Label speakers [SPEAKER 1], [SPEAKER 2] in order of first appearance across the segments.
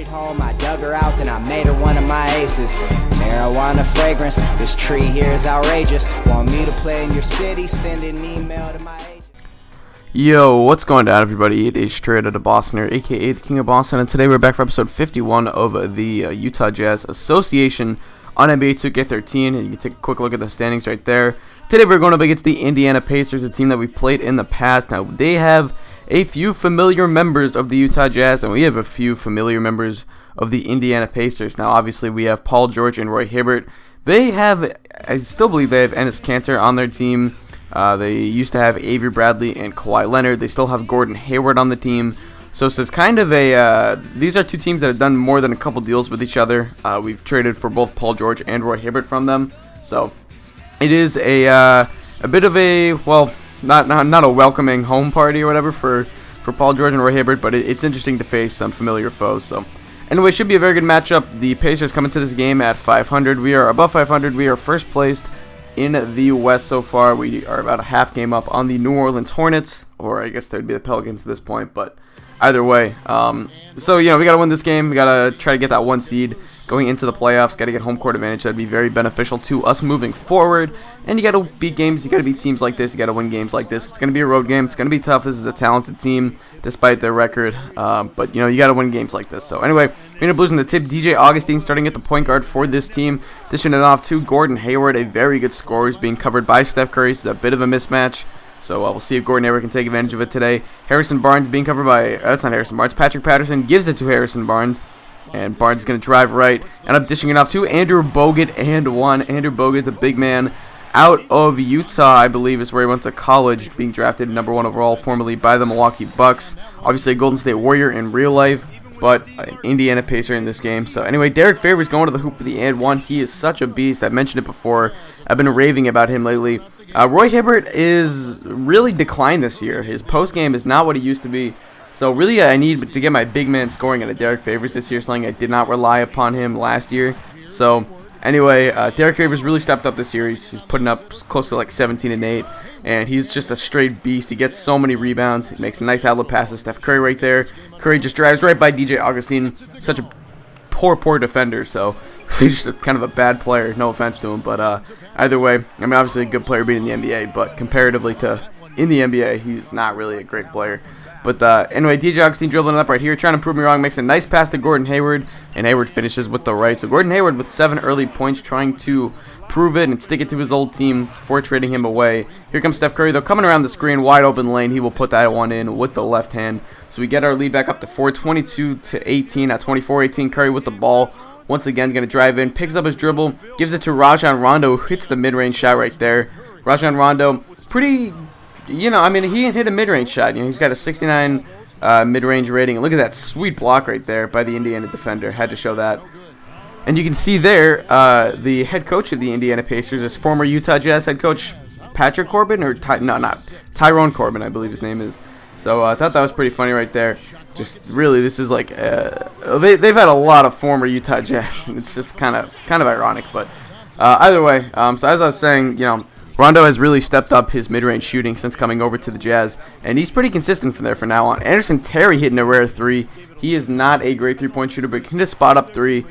[SPEAKER 1] it home, I dug her out, then I made her one of my aces. Marijuana fragrance, this tree here is outrageous. Want me to play in your city? Send an email to my agent.
[SPEAKER 2] Yo, what's going on, everybody? It is Straight Outta Boston here, aka the King of Boston, and today we're back for episode 51 of the Utah Jazz Association on NBA 2K13, and you can take a quick look at the standings right there. Today we're going up against the Indiana Pacers, a team that we've played in the past. Now, they have a few familiar members of the Utah Jazz, and we have a few familiar members of the Indiana Pacers. Now, obviously, we have Paul George and Roy Hibbert. They have, I still believe they have Enes Kanter on their team. They used to have Avery Bradley and Kawhi Leonard. They still have Gordon Hayward on the team. So it's kind of a, these are two teams that have done more than a couple deals with each other. We've traded for both Paul George and Roy Hibbert from them. So it is a bit of a, well, not a welcoming home party or whatever for Paul George and Roy Hibbert, but it's interesting to face some familiar foes. So anyway, it should be a very good matchup. The Pacers come into this game at 500. We are above 500. We are first placed in the West so far. We are about a half game up on the New Orleans Hornets, or I guess they'd be the Pelicans at this point, but either way. So, you know, we got to win this game. We got to try to get that one seed going into the playoffs. Got to get home court advantage. That'd be very beneficial to us moving forward. And you got to beat games. You got to beat teams like this. You got to win games like this. It's going to be a road game. It's going to be tough. This is a talented team despite their record. But, you know, you got to win games like this. So, anyway, we end up losing the tip. DJ Augustine starting at the point guard for this team. Dishing it off to Gordon Hayward, a very good scorer. He's being covered by Steph Curry. So, it's a bit of a mismatch. So we'll see if Gordon Hayward can take advantage of it today. Harrison Barnes being covered by, that's not Harrison Barnes, Patrick Patterson gives it to Harrison Barnes. And Barnes is going to drive right. End up dishing it off to Andrew Bogut and one. Andrew Bogut, the big man out of Utah, I believe is where he went to college, being drafted number 1 overall, formerly by the Milwaukee Bucks. Obviously a Golden State Warrior in real life, but an Indiana Pacer in this game. So anyway, Derek Favors going to the hoop for the and one. He is such a beast. I've mentioned it before. I've been raving about him lately. Roy Hibbert is really declined this year. His post game is not what he used to be. So really, I need to get my big man scoring at a Derek Favors this year. Something I did not rely upon him last year. So anyway, Derek Favors really stepped up this year. He's putting up close to like 17 and 8, and he's just a straight beast. He gets so many rebounds. He makes a nice outlet pass to Steph Curry right there. Curry just drives right by DJ Augustine. Such a poor defender. So he's just kind of a bad player. No offense to him, but either way, I mean, obviously a good player being in the NBA, but comparatively to in the NBA, he's not really a great player. But anyway, DJ Augustine dribbling up right here, trying to prove me wrong, makes a nice pass to Gordon Hayward, and Hayward finishes with the right. So Gordon Hayward with 7 early points, trying to prove it and stick it to his old team before trading him away. Here comes Steph Curry, though, coming around the screen, wide open lane. He will put that one in with the left hand. So we get our lead back up to 4:22-18 at 24-18. Curry with the ball. Once again, going to drive in, picks up his dribble, gives it to Rajon Rondo, who hits the mid-range shot right there. Rajon Rondo, pretty, you know, I mean, he hit a mid-range shot. You know, he's got a 69 mid-range rating. Look at that sweet block right there by the Indiana defender. Had to show that. And you can see there, the head coach of the Indiana Pacers is former Utah Jazz head coach Patrick Corbin, or not Tyrone Corbin, I believe his name is. So I thought that was pretty funny right there. Just really, this is like they've had a lot of former Utah Jazz. It's just kind of ironic, but either way. So as I was saying, you know, Rondo has really stepped up his mid-range shooting since coming over to the Jazz, and he's pretty consistent from there for now on. Anderson Terry hitting a rare 3. He is not a great three-point shooter, but can just spot up 3.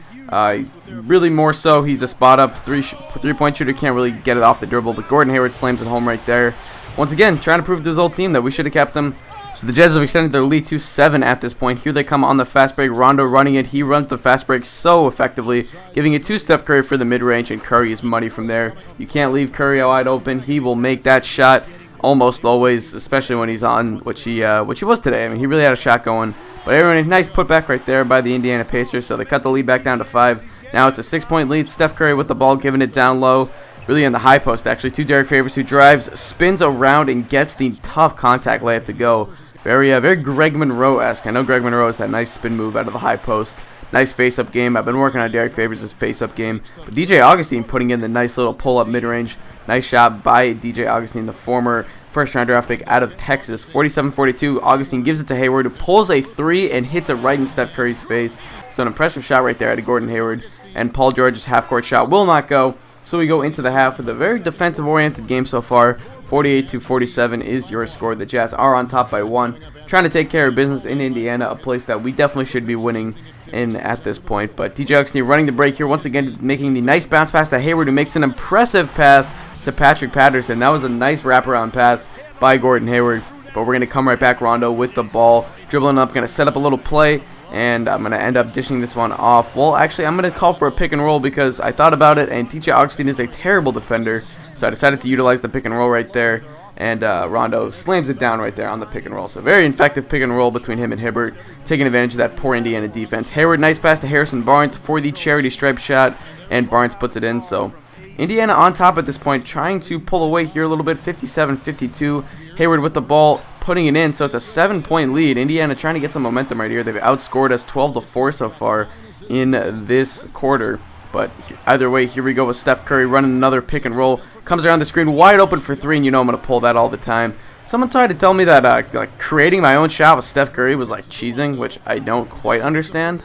[SPEAKER 2] Really more so, he's a spot up three-point shooter. Can't really get it off the dribble, but Gordon Hayward slams it home right there. Once again, trying to prove to his old team that we should have kept him. So the Jazz have extended their lead to 7 at this point. Here they come on the fast break. Rondo running it. He runs the fast break so effectively, giving it to Steph Curry for the mid-range, and Curry is money from there. You can't leave Curry wide open. He will make that shot almost always, especially when he's on, which he was today. I mean, he really had a shot going. But everyone, nice putback right there by the Indiana Pacers. So they cut the lead back down to 5. Now it's a 6-point lead. Steph Curry with the ball, giving it down low. Really in the high post, actually, to Derek Favors, who drives, spins around, and gets the tough contact layup to go. Very Greg Monroe-esque. I know Greg Monroe has that nice spin move out of the high post. Nice face-up game. I've been working on Derek Favors' face-up game. But DJ Augustine putting in the nice little pull-up mid-range. Nice shot by DJ Augustine, the former first-round draft pick out of Texas. 47-42. Augustine gives it to Hayward, who pulls a 3 and hits it right in Steph Curry's face. So an impressive shot right there out of Gordon Hayward. And Paul George's half-court shot will not go. So we go into the half with a very defensive-oriented game so far. 48-47 is your score. The Jazz are on top by 1, trying to take care of business in Indiana, a place that we definitely should be winning in at this point. But DJ Augustine running the break here once again, making the nice bounce pass to Hayward, who makes an impressive pass to Patrick Patterson. That was a nice wraparound pass by Gordon Hayward. But we're going to come right back, Rondo with the ball, dribbling up, going to set up a little play, and I'm going to end up dishing this one off. Well, actually, I'm going to call for a pick and roll because I thought about it, and DJ Augustine is a terrible defender, so I decided to utilize the pick and roll right there, and Rondo slams it down right there on the pick and roll. So very effective pick and roll between him and Hibbert, taking advantage of that poor Indiana defense. Hayward, nice pass to Harrison Barnes for the charity stripe shot, and Barnes puts it in. So Indiana on top at this point, trying to pull away here a little bit, 57-52. Hayward with the ball, putting it in, so it's a 7-point lead. Indiana trying to get some momentum right here. They've outscored us 12-4 so far in this quarter. But either way, here we go with Steph Curry running another pick and roll. Comes around the screen, wide open for 3, and you know I'm going to pull that all the time. Someone tried to tell me that like creating my own shot with Steph Curry was like cheesing, which I don't quite understand.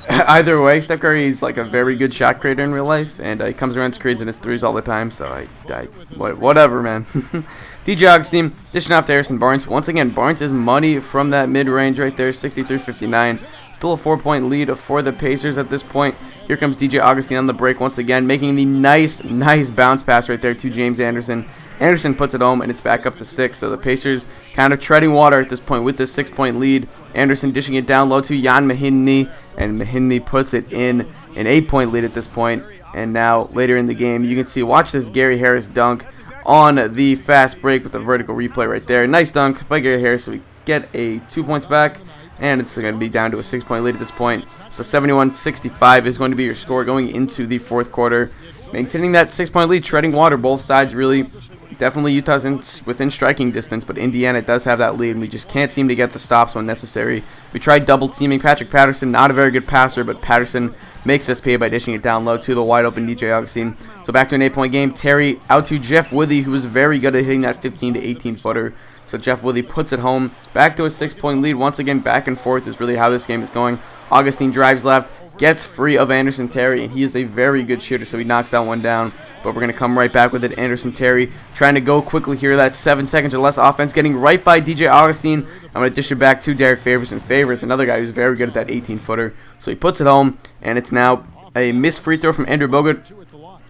[SPEAKER 2] Either way, Steph Curry is like a very good shot creator in real life, and he comes around screens and hits threes all the time, so whatever, man. DJ Augustine dishing off to Harrison Barnes. Once again, Barnes is money from that mid-range right there, 63-59. Still a 4-point lead for the Pacers at this point. Here comes DJ Augustine on the break once again, making the nice bounce pass right there to James Anderson. Anderson puts it home, and it's back up to 6. So the Pacers kind of treading water at this point with this 6-point lead. Anderson dishing it down low to Jan Mahinmi, and Mahinmi puts it in an 8-point lead at this point. And now later in the game, you can see, watch this Gary Harris dunk on the fast break with the vertical replay right there. Nice dunk by Gary Harris, so we get a 2 points back. And it's going to be down to a 6-point lead at this point. So 71-65 is going to be your score going into the fourth quarter. Maintaining that 6-point lead, treading water, both sides really. Definitely Utah's within striking distance, but Indiana does have that lead, and we just can't seem to get the stops when necessary. We tried double-teaming Patrick Patterson, not a very good passer, but Patterson makes us pay by dishing it down low to the wide-open DJ Augustine. So back to an 8-point game. Terry out to Jeff Withey, who was very good at hitting that 15 to 18-footer. So Jeff Withey puts it home. Back to a 6-point lead. Once again, back and forth is really how this game is going. Augustine drives left, gets free of Anderson Terry, and he is a very good shooter, so he knocks that one down. But we're going to come right back with it. Anderson Terry trying to go quickly here. That 7 seconds or less offense, getting right by DJ Augustine. I'm going to dish it back to Derek Favors, and Favors, another guy who's very good at that 18-footer. So he puts it home, and it's now a missed free throw from Andrew Bogut.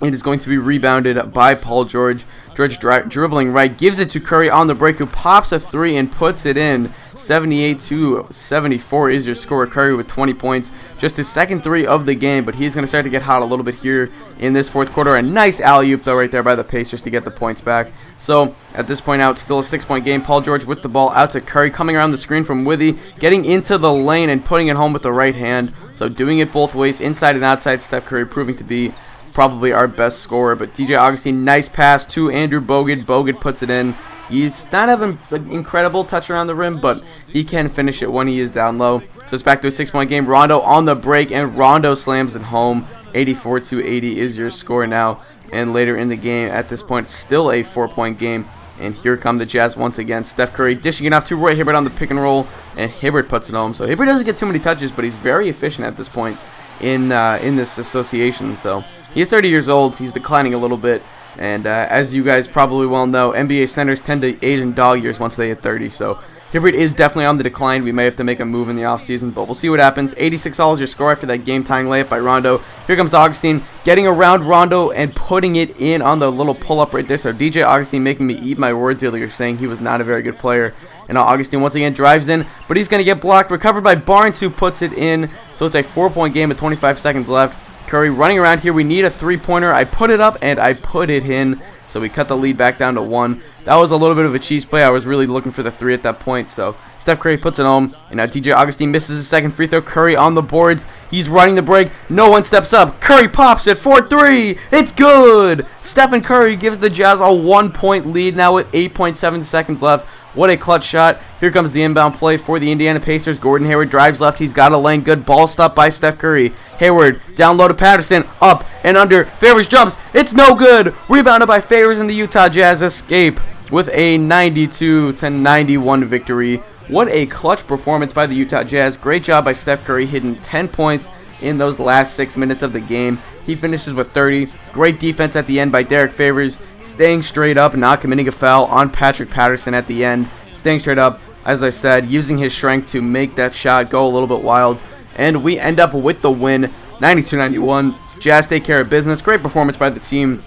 [SPEAKER 2] It is going to be rebounded by Paul George. George dribbling right, gives it to Curry on the break, who pops a 3 and puts it in. 78-74 is your score. Curry with 20 points. Just his second 3 of the game, but he's going to start to get hot a little bit here in this fourth quarter. A nice alley-oop, though, right there by the Pacers to get the points back. So, at this point out, still a 6-point game. Paul George with the ball out to Curry, coming around the screen from Withey, getting into the lane and putting it home with the right hand. So, doing it both ways, inside and outside. Steph Curry proving to be probably our best scorer. But DJ Augustine, nice pass to Andrew Bogut. Bogut puts it in. He's not having an incredible touch around the rim, but he can finish it when he is down low. So it's back to a 6-point game. Rondo on the break, and Rondo slams it home. 84-80 is your score now. And later in the game, at this point, still a 4-point game. And here come the Jazz once again. Steph Curry dishing it off to Roy Hibbert on the pick and roll, and Hibbert puts it home. So Hibbert doesn't get too many touches, but he's very efficient at this point in this association. So he's 30 years old. He's declining a little bit. And as you guys probably well know, NBA centers tend to age in dog years once they hit 30. So Hibbert is definitely on the decline. We may have to make a move in the offseason, but we'll see what happens. 86 your score after that game-tying layup by Rondo. Here comes Augustine, getting around Rondo and putting it in on the little pull-up right there. So DJ Augustine making me eat my words earlier, saying he was not a very good player. And Augustine once again drives in, but he's going to get blocked. Recovered by Barnes, who puts it in. So it's a 4-point game with 25 seconds left. Curry running around here. We need a 3-pointer. I put it up, and I put it in. So we cut the lead back down to 1. That was a little bit of a cheese play. I was really looking for the 3 at that point. So Steph Curry puts it home. And now DJ Augustine misses his second free throw. Curry on the boards. He's running the break. No one steps up. Curry pops it for 3. It's good. Stephen Curry gives the Jazz a 1-point lead now with 8.7 seconds left. What a clutch shot. Here comes the inbound play for the Indiana Pacers. Gordon Hayward drives left. He's got a lane. Good ball stop by Steph Curry. Hayward down low to Patterson. Up and under. Favors jumps. It's no good. Rebounded by Favors, and the Utah Jazz escape with a 92-91 victory. What a clutch performance by the Utah Jazz. Great job by Steph Curry, hitting 10 points, in those last 6 minutes of the game. He finishes with 30. Great defense at the end by Derek Favors, staying straight up, not committing a foul on Patrick Patterson at the end. Staying straight up, as I said, using his strength to make that shot go a little bit wild. And we end up with the win, 92-91. Jazz take care of business. Great performance by the team.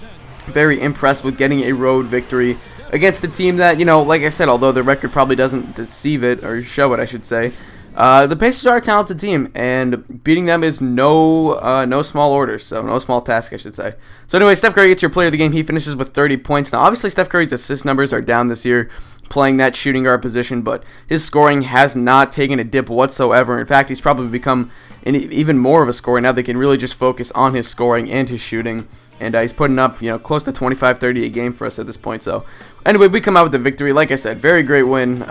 [SPEAKER 2] Very impressed with getting a road victory against the team that, you know, like I said, although the record probably doesn't deceive it, or show it, I should say, the Pacers are a talented team, and beating them is no small order, so no small task, I should say. So anyway, Steph Curry gets your player of the game. He finishes with 30 points. Now, obviously, Steph Curry's assist numbers are down this year, playing that shooting guard position, but his scoring has not taken a dip whatsoever. In fact, he's probably become even more of a scorer now. They can really just focus on his scoring and his shooting. And he's putting up, you know, close to 25-30 a game for us at this point. So, anyway, we come out with the victory. Like I said, very great win.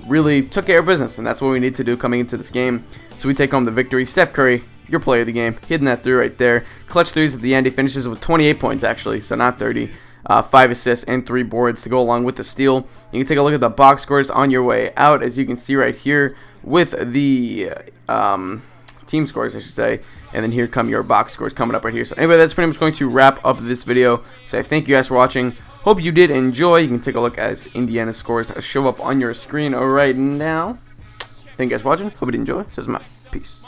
[SPEAKER 2] Really took care of business, and that's what we need to do coming into this game. So we take home the victory. Steph Curry, your player of the game, hitting that through right there. Clutch threes at the end. He finishes with 28 points, actually, so not 30. 5 assists and 3 boards to go along with the steal. You can take a look at the box scores on your way out, as you can see right here with the team scores, I should say, and then here come your box scores coming up right here. So anyway, that's pretty much going to wrap up this video. So I thank you guys for watching. Hope you did enjoy. You can take a look as Indiana scores show up on your screen right now. Thank you guys for watching. Hope you did enjoy. Says my peace.